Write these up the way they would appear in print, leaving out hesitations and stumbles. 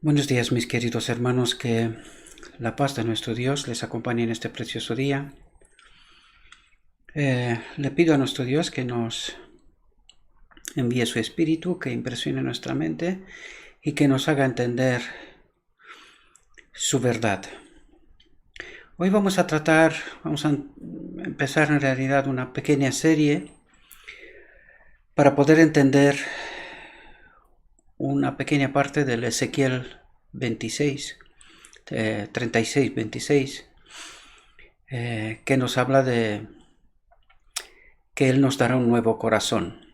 Buenos días, mis queridos hermanos, que la paz de nuestro Dios les acompañe en este precioso día. Le pido a nuestro Dios que nos envíe su espíritu, que impresione nuestra mente y que nos haga entender su verdad. Hoy vamos a empezar en realidad una pequeña serie para poder entender una pequeña parte del Ezequiel 36-26, que nos habla de que Él nos dará un nuevo corazón.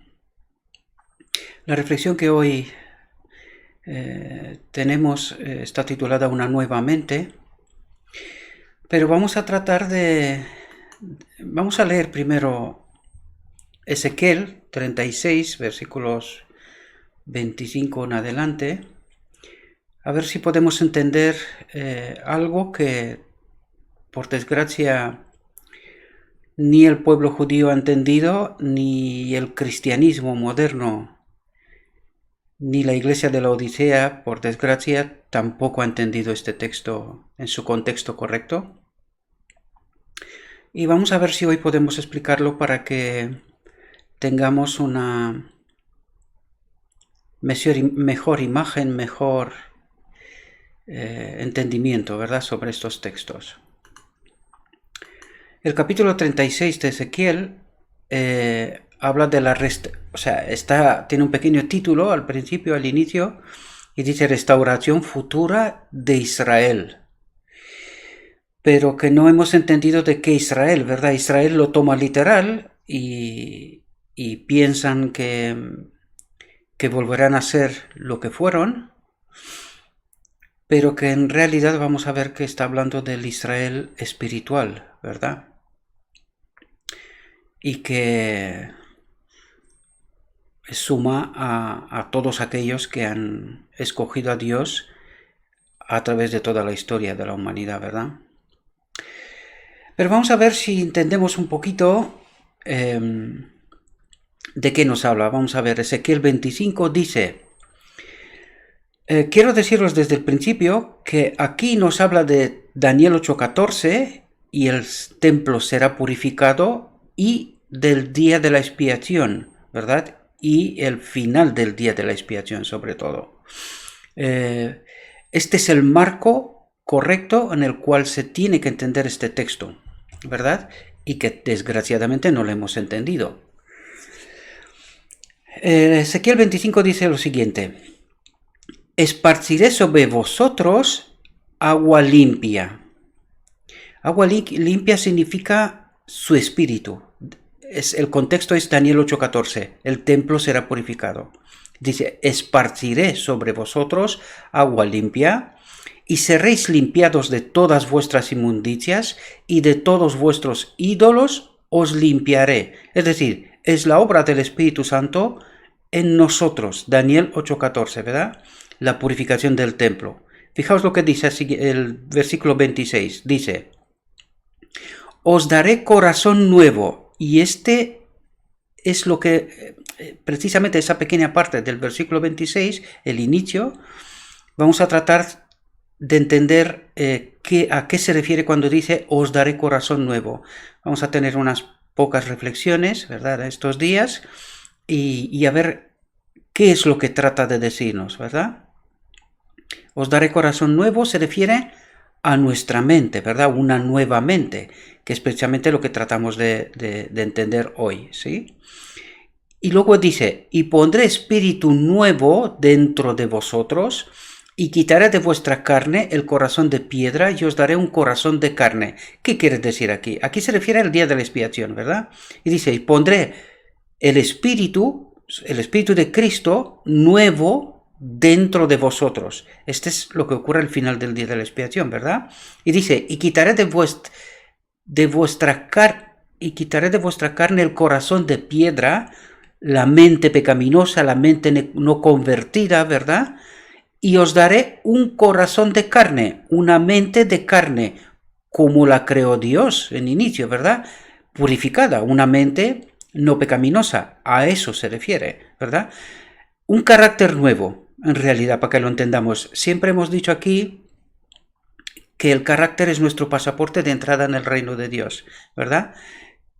La reflexión que hoy tenemos está titulada Una nueva mente, pero vamos a leer primero Ezequiel 36, versículos 25 en adelante, a ver si podemos entender algo que, por desgracia, ni el pueblo judío ha entendido, ni el cristianismo moderno, ni la iglesia de la Odisea, por desgracia, tampoco ha entendido este texto en su contexto correcto. Y vamos a ver si hoy podemos explicarlo para que tengamos una mejor imagen, mejor entendimiento, ¿verdad?, sobre estos textos. El capítulo 36 de Ezequiel habla de la tiene un pequeño título al principio, al inicio, y dice restauración futura de Israel. Pero que no hemos entendido de qué Israel, ¿verdad? Israel lo toma literal y piensan que volverán a ser lo que fueron, pero que en realidad vamos a ver que está hablando del Israel espiritual, ¿verdad? Y que suma a todos aquellos que han escogido a Dios a través de toda la historia de la humanidad, ¿verdad? Pero vamos a ver si entendemos un poquito de qué nos habla. Vamos a ver, Ezequiel 25 dice: quiero deciros desde el principio que aquí nos habla de Daniel 8:14 y el templo será purificado, y del día de la expiación, ¿verdad? Y el final del día de la expiación, sobre todo. Este es el marco correcto en el cual se tiene que entender este texto, ¿verdad? Y que desgraciadamente no lo hemos entendido. Ezequiel 25 dice lo siguiente: esparciré sobre vosotros agua limpia. Agua limpia significa su espíritu. El contexto es Daniel 8:14. El templo será purificado. Dice: esparciré sobre vosotros agua limpia, y seréis limpiados de todas vuestras inmundicias, y de todos vuestros ídolos os limpiaré. Es decir, es la obra del Espíritu Santo en nosotros. Daniel 8:14, ¿verdad? La purificación del templo. Fijaos lo que dice el versículo 26. Dice: os daré corazón nuevo. Y este es lo que, precisamente esa pequeña parte del versículo 26, el inicio, vamos a tratar de entender a qué se refiere cuando dice os daré corazón nuevo. Vamos a tener unas pocas reflexiones, ¿verdad?, estos días, y a ver qué es lo que trata de decirnos, ¿verdad? Os daré corazón nuevo se refiere a nuestra mente, ¿verdad? Una nueva mente, que es precisamente lo que tratamos de entender hoy, ¿sí? Y luego dice: y pondré espíritu nuevo dentro de vosotros, y quitaré de vuestra carne el corazón de piedra, y os daré un corazón de carne. ¿Qué quiere decir aquí? Aquí se refiere al día de la expiación, ¿verdad? Y dice: y pondré el espíritu de Cristo nuevo dentro de vosotros. Este es lo que ocurre al final del día de la expiación, ¿verdad? Y dice: y quitaré de vuestra carne el corazón de piedra, la mente pecaminosa, la mente no convertida, ¿verdad? Y os daré un corazón de carne, una mente de carne, como la creó Dios en inicio, ¿verdad? Purificada, una mente no pecaminosa, a eso se refiere, ¿verdad? Un carácter nuevo. en realidad, para que lo entendamos. Siempre hemos dicho aquí que el carácter es nuestro pasaporte de entrada en el reino de Dios, ¿verdad?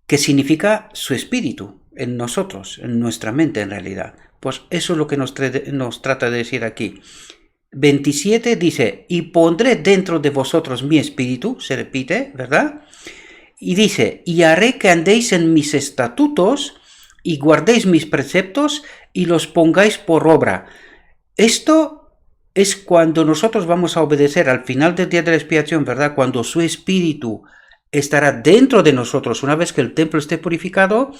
Que significa su espíritu en nosotros, en nuestra mente en realidad. Pues eso es lo que nos trata de decir aquí. 27 dice, y pondré dentro de vosotros mi espíritu, se repite, ¿verdad? Y dice, y haré que andéis en mis estatutos y guardéis mis preceptos y los pongáis por obra. Esto es cuando nosotros vamos a obedecer al final del día de la expiación, ¿verdad? Cuando su espíritu estará dentro de nosotros, una vez que el templo esté purificado,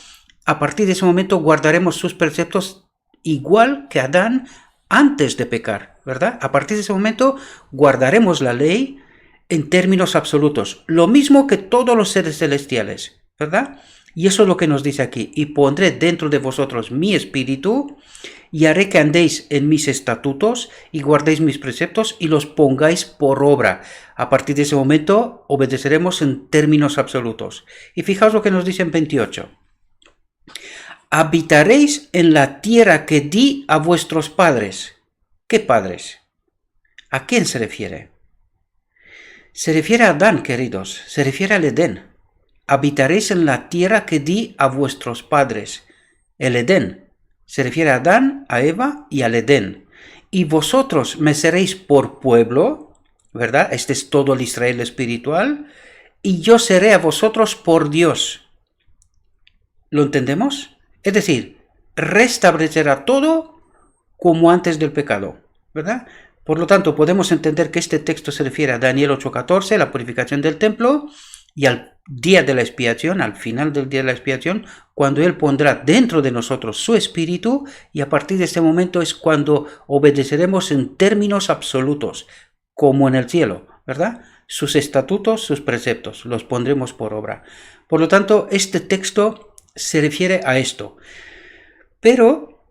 a partir de ese momento guardaremos sus preceptos igual que Adán antes de pecar, ¿verdad? A partir de ese momento guardaremos la ley en términos absolutos, lo mismo que todos los seres celestiales, ¿verdad? Y eso es lo que nos dice aquí, y pondré dentro de vosotros mi espíritu, y haré que andéis en mis estatutos, y guardéis mis preceptos, y los pongáis por obra. A partir de ese momento obedeceremos en términos absolutos. Y fijaos lo que nos dice en 28. Habitaréis en la tierra que di a vuestros padres. ¿Qué padres? ¿A quién se refiere? Se refiere a Adán, queridos, se refiere al Edén. Habitaréis en la tierra que di a vuestros padres. El Edén. Se refiere a Adán, a Eva y al Edén. Y vosotros me seréis por pueblo, ¿verdad? Este es todo el Israel espiritual. Y yo seré a vosotros por Dios. ¿Lo entendemos? Es decir, restablecerá todo como antes del pecado, ¿verdad? Por lo tanto, podemos entender que este texto se refiere a Daniel 8:14, la purificación del templo, y al día de la expiación, al final del día de la expiación, cuando Él pondrá dentro de nosotros su espíritu, y a partir de este momento es cuando obedeceremos en términos absolutos, como en el cielo, ¿verdad? Sus estatutos, sus preceptos, los pondremos por obra. Por lo tanto, este texto se refiere a esto. Pero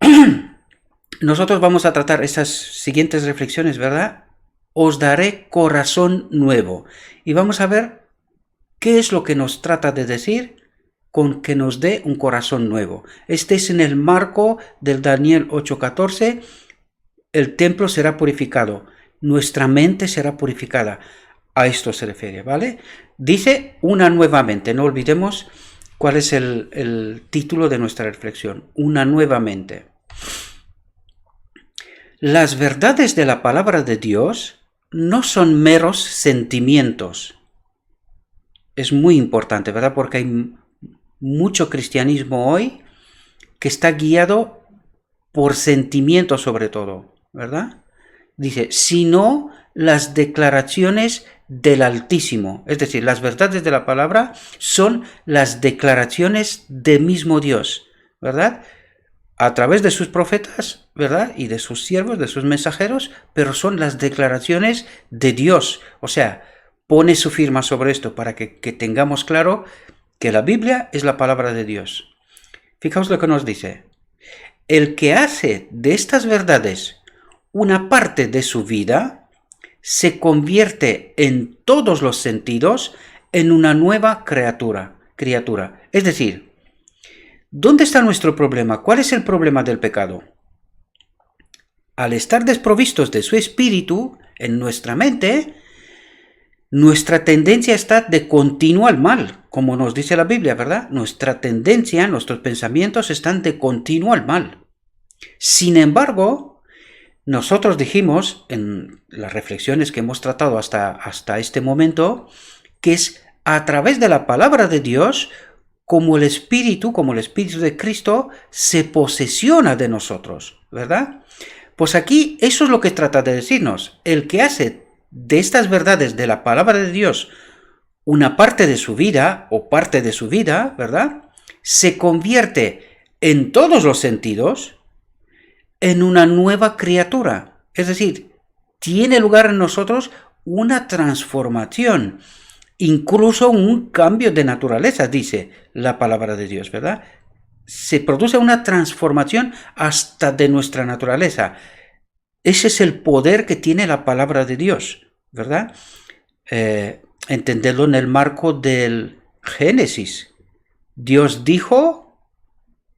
nosotros vamos a tratar esas siguientes reflexiones, ¿verdad? Os daré corazón nuevo. Y vamos a ver qué es lo que nos trata de decir con que nos dé un corazón nuevo. Este es en el marco del Daniel 8:14. El templo será purificado. Nuestra mente será purificada. A esto se refiere, ¿vale? Dice una nueva mente. No olvidemos cuál es el título de nuestra reflexión. Una nueva mente. Las verdades de la palabra de Dios no son meros sentimientos. Es muy importante, ¿verdad? Porque hay mucho cristianismo hoy que está guiado por sentimientos sobre todo, ¿verdad? Dice, sino las declaraciones del Altísimo. Es decir, las verdades de la palabra son las declaraciones del mismo Dios, ¿verdad? A través de sus profetas, ¿verdad? Y de sus siervos, de sus mensajeros, pero son las declaraciones de Dios. O sea, pone su firma sobre esto para que tengamos claro que la Biblia es la palabra de Dios. Fijaos lo que nos dice. El que hace de estas verdades una parte de su vida, se convierte en todos los sentidos en una nueva criatura. Es decir, ¿dónde está nuestro problema? ¿Cuál es el problema del pecado? Al estar desprovistos de su espíritu en nuestra mente, nuestra tendencia está de continuo al mal, como nos dice la Biblia, ¿verdad? Nuestra tendencia, nuestros pensamientos están de continuo al mal. Sin embargo, nosotros dijimos en las reflexiones que hemos tratado hasta este momento, que es a través de la palabra de Dios como el Espíritu de Cristo se posesiona de nosotros, ¿verdad? Pues aquí eso es lo que trata de decirnos. El que hace de estas verdades de la palabra de Dios una parte de su vida o parte de su vida, ¿verdad? Se convierte en todos los sentidos en una nueva criatura. Es decir, tiene lugar en nosotros una transformación, incluso un cambio de naturaleza, dice la palabra de Dios, ¿verdad? Se produce una transformación hasta de nuestra naturaleza. Ese es el poder que tiene la palabra de Dios, ¿verdad? Entenderlo en el marco del Génesis. Dios dijo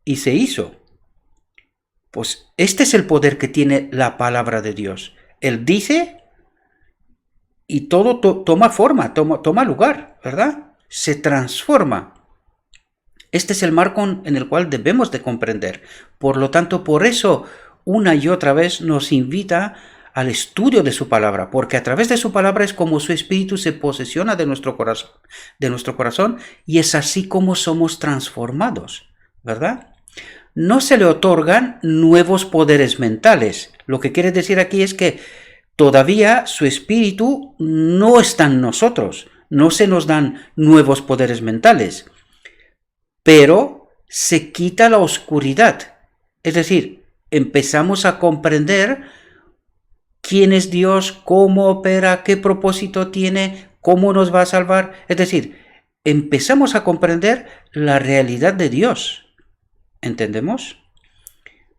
y se hizo. Pues este es el poder que tiene la palabra de Dios. Él dice y todo toma forma, toma lugar, ¿verdad? Se transforma. Este es el marco en el cual debemos de comprender. Por lo tanto, por eso una y otra vez nos invita al estudio de su palabra, porque a través de su palabra es como su espíritu se posesiona de nuestro corazón y es así como somos transformados, ¿verdad? No se le otorgan nuevos poderes mentales. Lo que quiere decir aquí es que todavía su espíritu no está en nosotros, no se nos dan nuevos poderes mentales, pero se quita la oscuridad. Es decir, empezamos a comprender quién es Dios, cómo opera, qué propósito tiene, cómo nos va a salvar. Es decir, empezamos a comprender la realidad de Dios. ¿Entendemos?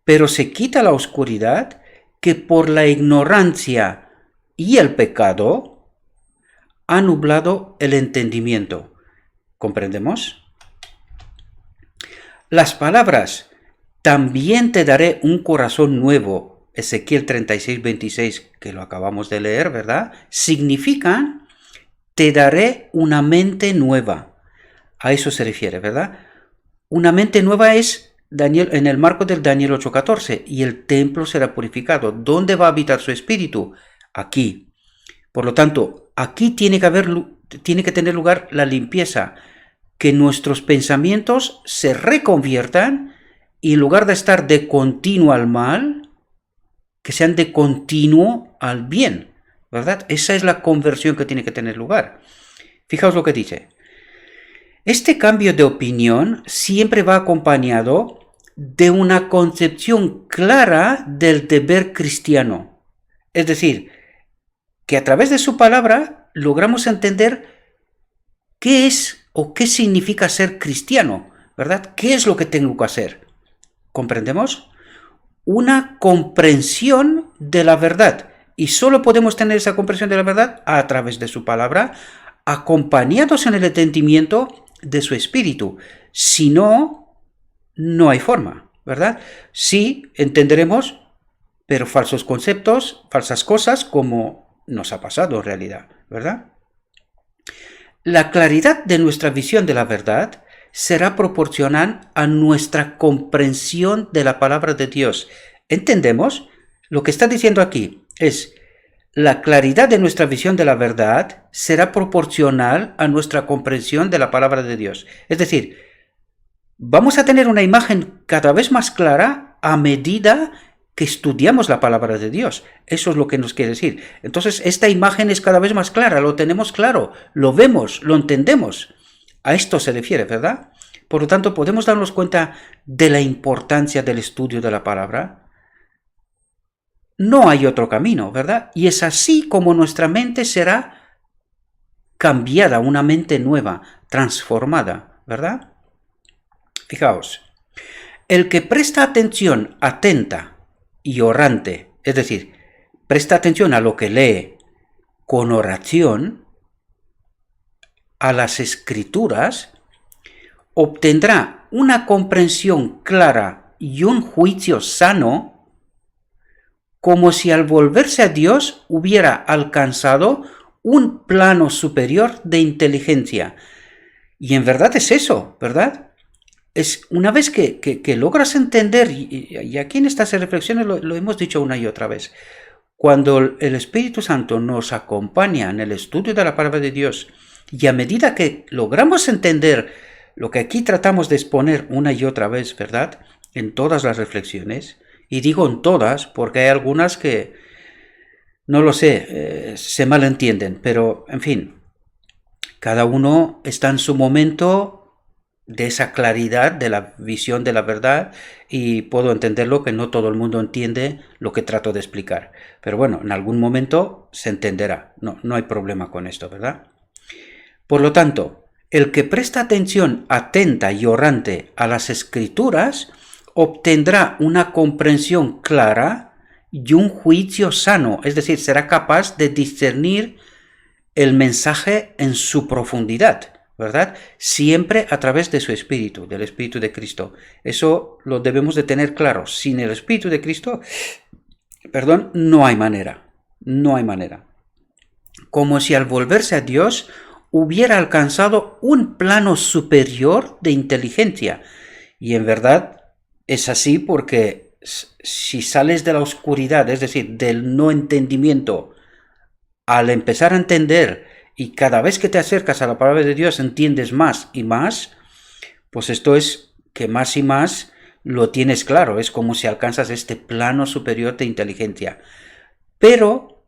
Pero se quita la oscuridad que por la ignorancia y el pecado ha nublado el entendimiento. ¿Comprendemos? Las palabras, también te daré un corazón nuevo, Ezequiel 36:26, que lo acabamos de leer, ¿verdad? Significan, te daré una mente nueva. A eso se refiere, ¿verdad? Una mente nueva es Daniel, en el marco del Daniel 8:14, y el templo será purificado. ¿Dónde va a habitar su espíritu? Aquí. Por lo tanto, aquí tiene que tener lugar la limpieza, que nuestros pensamientos se reconviertan y en lugar de estar de continuo al mal, que sean de continuo al bien, ¿verdad? Esa es la conversión que tiene que tener lugar. Fijaos lo que dice. Este cambio de opinión siempre va acompañado de una concepción clara del deber cristiano. Es decir, que a través de su palabra logramos entender qué es o qué significa ser cristiano, ¿verdad? ¿Qué es lo que tengo que hacer? ¿Comprendemos? Una comprensión de la verdad. Y solo podemos tener esa comprensión de la verdad a través de su palabra, acompañados en el entendimiento de su espíritu. Si no, no hay forma, ¿verdad? Sí, entenderemos, pero falsos conceptos, falsas cosas, como nos ha pasado en realidad, ¿verdad? La claridad de nuestra visión de la verdad será proporcional a nuestra comprensión de la palabra de Dios. ¿Entendemos? Lo que está diciendo aquí es, la claridad de nuestra visión de la verdad será proporcional a nuestra comprensión de la palabra de Dios. Es decir, vamos a tener una imagen cada vez más clara a medida que estudiamos la palabra de Dios. Eso es lo que nos quiere decir. Entonces, esta imagen es cada vez más clara, lo tenemos claro, lo vemos, lo entendemos. A esto se refiere, ¿verdad? Por lo tanto, podemos darnos cuenta de la importancia del estudio de la palabra. No hay otro camino, ¿verdad? Y es así como nuestra mente será cambiada, una mente nueva, transformada, ¿verdad? Fijaos, el que presta atención atenta y orante, es decir, presta atención a lo que lee con oración, a las escrituras, obtendrá una comprensión clara y un juicio sano, como si al volverse a Dios hubiera alcanzado un plano superior de inteligencia. Y en verdad es eso, ¿verdad? Es una vez que logras entender, y aquí en estas reflexiones lo hemos dicho una y otra vez, cuando el Espíritu Santo nos acompaña en el estudio de la palabra de Dios, y a medida que logramos entender lo que aquí tratamos de exponer una y otra vez, ¿verdad? En todas las reflexiones, y digo en todas porque hay algunas que, no lo sé, se malentienden, pero en fin, cada uno está en su momento de esa claridad de la visión de la verdad y puedo entenderlo que no todo el mundo entiende lo que trato de explicar. Pero bueno, en algún momento se entenderá, no hay problema con esto, ¿verdad? Por lo tanto, el que presta atención atenta y orante a las escrituras obtendrá una comprensión clara y un juicio sano, es decir, será capaz de discernir el mensaje en su profundidad, ¿verdad? Siempre a través de su Espíritu, del Espíritu de Cristo. Eso lo debemos de tener claro. Sin el Espíritu de Cristo, perdón, no hay manera. No hay manera. Como si al volverse a Dios hubiera alcanzado un plano superior de inteligencia. Y en verdad es así porque si sales de la oscuridad, es decir, del no entendimiento, al empezar a entender y cada vez que te acercas a la palabra de Dios entiendes más y más, pues esto es que más y más lo tienes claro, es como si alcanzas este plano superior de inteligencia. Pero,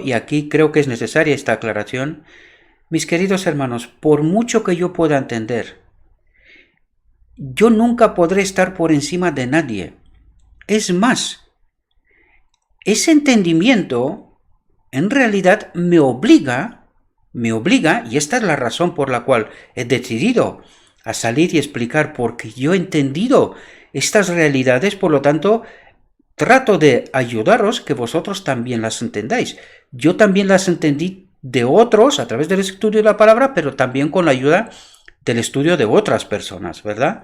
y aquí creo que es necesaria esta aclaración, mis queridos hermanos, por mucho que yo pueda entender, yo nunca podré estar por encima de nadie. Es más, ese entendimiento en realidad me obliga, y esta es la razón por la cual he decidido a salir y explicar, porque yo he entendido estas realidades, por lo tanto, trato de ayudaros que vosotros también las entendáis. Yo también las entendí de otros a través del estudio de la palabra, pero también con la ayuda del estudio de otras personas, ¿verdad?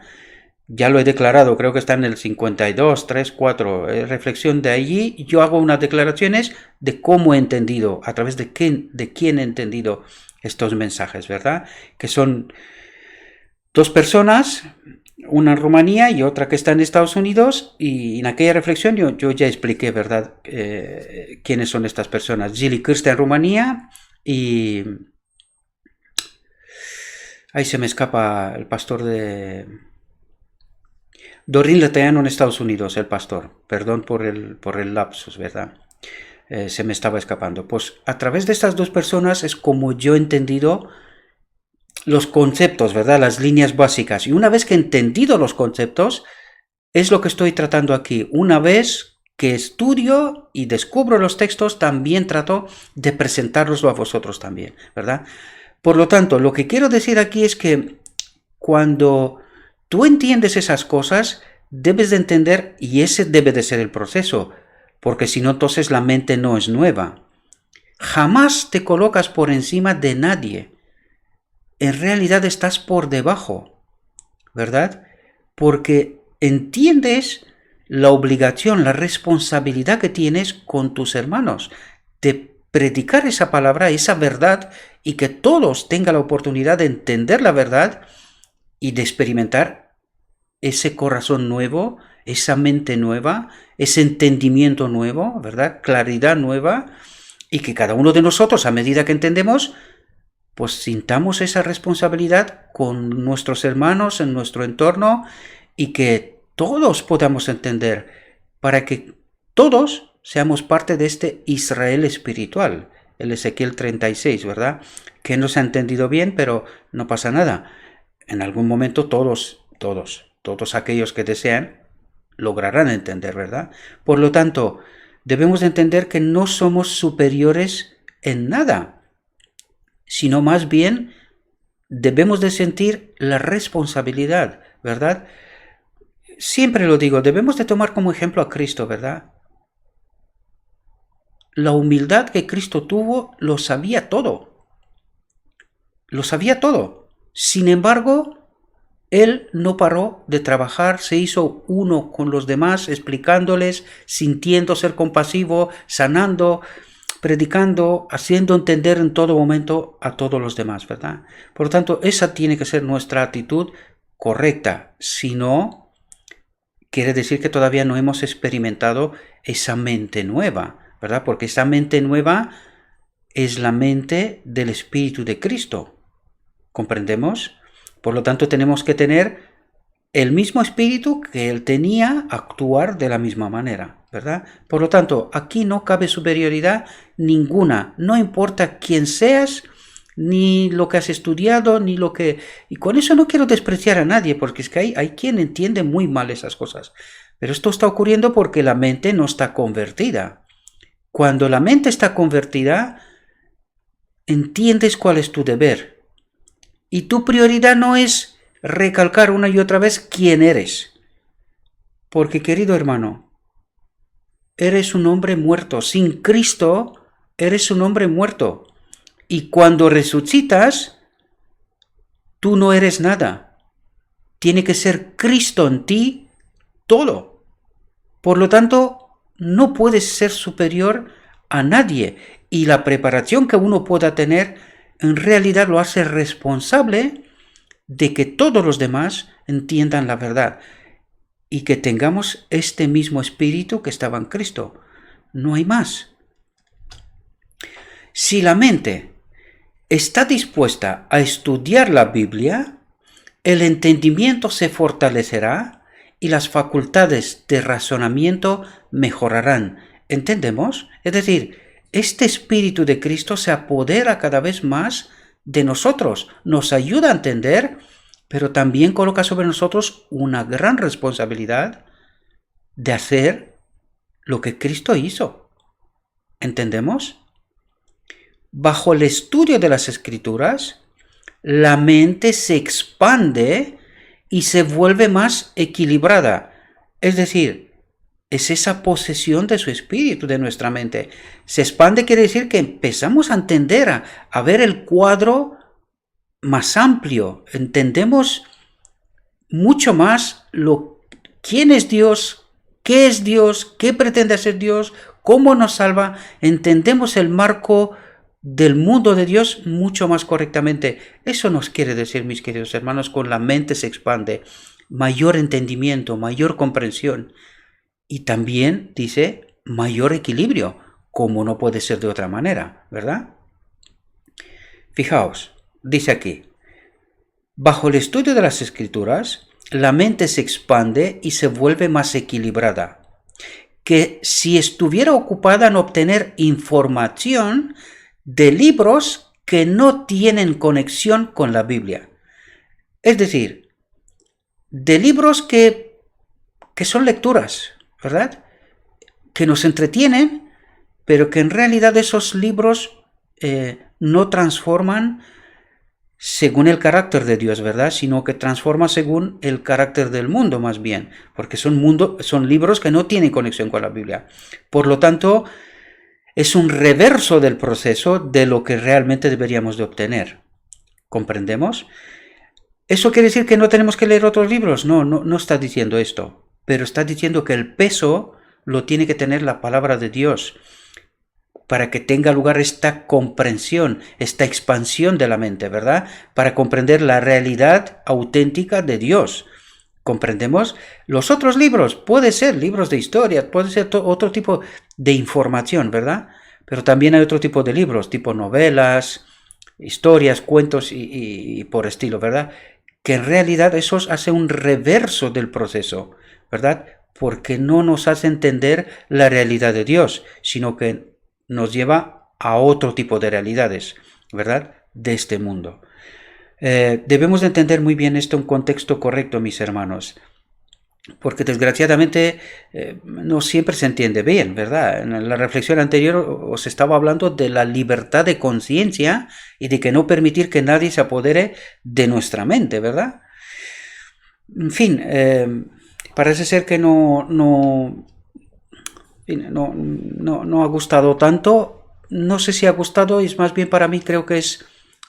Ya lo he declarado, creo que está en el 52, 3, 4, reflexión de allí. Yo hago unas declaraciones de cómo he entendido, a través de quién he entendido estos mensajes, ¿verdad? Que son dos personas, una en Rumanía y otra que está en Estados Unidos, y en aquella reflexión yo ya expliqué, ¿verdad?, quiénes son estas personas. Gili Cârstea en Rumanía y... ahí se me escapa el pastor de... Dorin Leteano en Estados Unidos, el pastor. Perdón por el lapsus, ¿verdad? Se me estaba escapando. Pues a través de estas dos personas es como yo he entendido los conceptos, ¿verdad? Las líneas básicas. Y una vez que he entendido los conceptos, es lo que estoy tratando aquí. Una vez que estudio y descubro los textos, también trato de presentarlos a vosotros también, ¿verdad? Por lo tanto, lo que quiero decir aquí es que cuando tú entiendes esas cosas, debes de entender, y ese debe de ser el proceso, porque si no, entonces la mente no es nueva. Jamás te colocas por encima de nadie. En realidad estás por debajo, ¿verdad? Porque entiendes la obligación, la responsabilidad que tienes con tus hermanos de predicar esa palabra, esa verdad, y que todos tengan la oportunidad de entender la verdad y de experimentar ese corazón nuevo, esa mente nueva, ese entendimiento nuevo, ¿verdad? Claridad nueva, y que cada uno de nosotros, a medida que entendemos, pues sintamos esa responsabilidad con nuestros hermanos en nuestro entorno y que todos podamos entender para que todos seamos parte de este Israel espiritual, el Ezequiel 36, ¿verdad? Que no se ha entendido bien, pero no pasa nada. En algún momento todos aquellos que desean lograrán entender, ¿verdad? Por lo tanto, debemos entender que no somos superiores en nada, sino más bien debemos de sentir la responsabilidad, ¿verdad? Siempre lo digo, debemos de tomar como ejemplo a Cristo, ¿verdad? La humildad que Cristo tuvo lo sabía todo. Lo sabía todo. Sin embargo, Él no paró de trabajar, se hizo uno con los demás, explicándoles, sintiendo ser compasivo, sanando, predicando, haciendo entender en todo momento a todos los demás, ¿verdad? Por lo tanto, esa tiene que ser nuestra actitud correcta. Si no, quiere decir que todavía no hemos experimentado esa mente nueva, ¿verdad? Porque esa mente nueva es la mente del Espíritu de Cristo. ¿Comprendemos? Por lo tanto, tenemos que tener el mismo espíritu que Él tenía, actuar de la misma manera, ¿verdad? Por lo tanto, aquí no cabe superioridad ninguna, no importa quién seas, ni lo que has estudiado, ni lo que... Y con eso no quiero despreciar a nadie, porque es que hay quien entiende muy mal esas cosas. Pero esto está ocurriendo porque la mente no está convertida. Cuando la mente está convertida, entiendes cuál es tu deber. Y tu prioridad no es recalcar una y otra vez quién eres. Porque, querido hermano, eres un hombre muerto. Sin Cristo, eres un hombre muerto. Y cuando resucitas, tú no eres nada. Tiene que ser Cristo en ti todo. Por lo tanto, no puedes ser superior a nadie. Y la preparación que uno pueda tener en realidad lo hace responsable de que todos los demás entiendan la verdad y que tengamos este mismo espíritu que estaba en Cristo. No hay más. Si la mente está dispuesta a estudiar la Biblia, el entendimiento se fortalecerá y las facultades de razonamiento mejorarán. ¿Entendemos? Es decir, este Espíritu de Cristo se apodera cada vez más de nosotros, nos ayuda a entender, pero también coloca sobre nosotros una gran responsabilidad de hacer lo que Cristo hizo. ¿Entendemos? Bajo el estudio de las Escrituras, la mente se expande y se vuelve más equilibrada. Es decir, es esa posesión de su espíritu, de nuestra mente. Se expande quiere decir que empezamos a entender, a ver el cuadro más amplio. Entendemos mucho más quién es Dios, qué pretende hacer Dios, cómo nos salva. Entendemos el marco del mundo de Dios mucho más correctamente. Eso nos quiere decir, mis queridos hermanos, con la mente se expande, mayor entendimiento, mayor comprensión y también, dice, mayor equilibrio, como no puede ser de otra manera, ¿verdad? Fijaos, dice aquí, bajo el estudio de las Escrituras, la mente se expande y se vuelve más equilibrada, que si estuviera ocupada en obtener información de libros que no tienen conexión con la Biblia. Es decir, de libros que son lecturas, ¿verdad? Que nos entretienen, pero que en realidad esos libros no transforman según el carácter de Dios, ¿verdad? Sino que transforma según el carácter del mundo, más bien, porque son libros que no tienen conexión con la Biblia. Por lo tanto, es un reverso del proceso de lo que realmente deberíamos de obtener. ¿Comprendemos? ¿Eso quiere decir que no tenemos que leer otros libros? No está diciendo esto, pero está diciendo que el peso lo tiene que tener la palabra de Dios para que tenga lugar esta comprensión, esta expansión de la mente, ¿verdad? Para comprender la realidad auténtica de Dios. ¿Comprendemos? Los otros libros, puede ser libros de historia, puede ser otro tipo de información, ¿verdad? Pero también hay otro tipo de libros, tipo novelas, historias, cuentos y por estilo, ¿verdad? Que en realidad esos hacen un reverso del proceso, ¿verdad? Porque no nos hace entender la realidad de Dios, sino que nos lleva a otro tipo de realidades, ¿verdad? De este mundo. Debemos de entender muy bien esto en contexto correcto, mis hermanos, porque desgraciadamente no siempre se entiende bien, ¿verdad? En la reflexión anterior os estaba hablando de la libertad de conciencia y de que no permitir que nadie se apodere de nuestra mente, ¿verdad? En fin, parece ser que no ha gustado tanto. No sé si ha gustado, y es más bien para mí creo que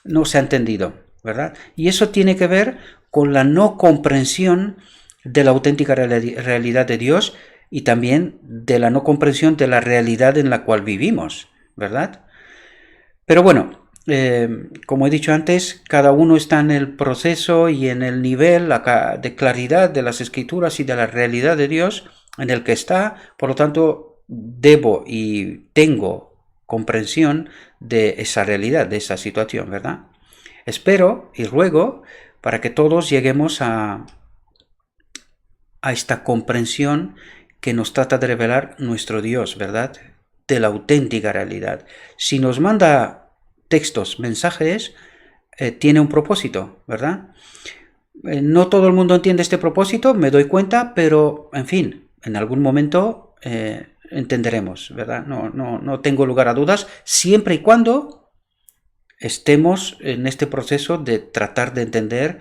no se ha entendido, ¿verdad? Y eso tiene que ver con la no comprensión de la auténtica realidad de Dios y también de la no comprensión de la realidad en la cual vivimos, ¿verdad? Pero bueno, como he dicho antes, cada uno está en el proceso y en el nivel de claridad de las Escrituras y de la realidad de Dios en el que está. Por lo tanto, debo y tengo comprensión de esa realidad, de esa situación, ¿verdad? Espero y ruego para que todos lleguemos a esta comprensión que nos trata de revelar nuestro Dios, ¿verdad? De la auténtica realidad. Si nos manda textos, mensajes, tiene un propósito, ¿verdad? No todo el mundo entiende este propósito, me doy cuenta, pero, en fin, en algún momento entenderemos, ¿verdad? No tengo lugar a dudas, siempre y cuando estemos en este proceso de tratar de entender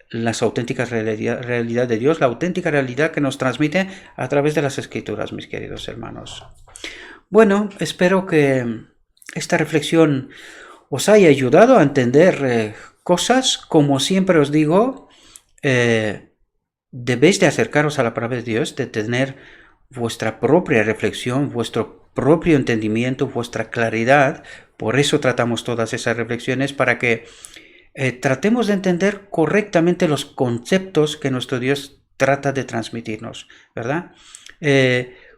las auténticas realidad de Dios, la auténtica realidad que nos transmite a través de las Escrituras, mis queridos hermanos. Bueno, espero que esta reflexión os haya ayudado a entender cosas, como siempre os digo, debéis de acercaros a la palabra de Dios, de tener vuestra propia reflexión, vuestro propio entendimiento, vuestra claridad. Por eso tratamos todas esas reflexiones, para que tratemos de entender correctamente los conceptos que nuestro Dios trata de transmitirnos, ¿verdad?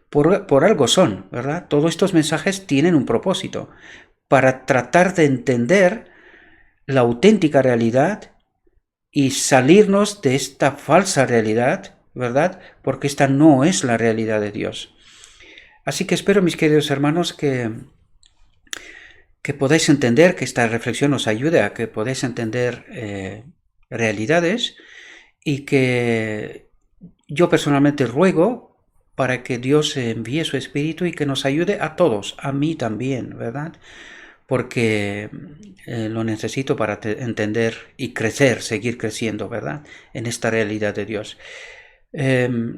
Por algo son, ¿verdad? Todos estos mensajes tienen un propósito, para tratar de entender la auténtica realidad y salirnos de esta falsa realidad, ¿verdad? Porque esta no es la realidad de Dios. Así que espero, mis queridos hermanos, que podáis entender, que esta reflexión os ayude a que podáis entender realidades, y que yo personalmente ruego para que Dios envíe su Espíritu y que nos ayude a todos, a mí también, ¿verdad? Porque lo necesito para entender y crecer, seguir creciendo, ¿verdad? En esta realidad de Dios.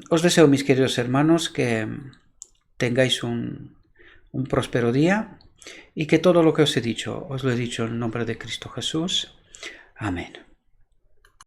Os deseo, mis queridos hermanos, que tengáis un próspero día, y que todo lo que os he dicho, os lo he dicho en nombre de Cristo Jesús. Amén.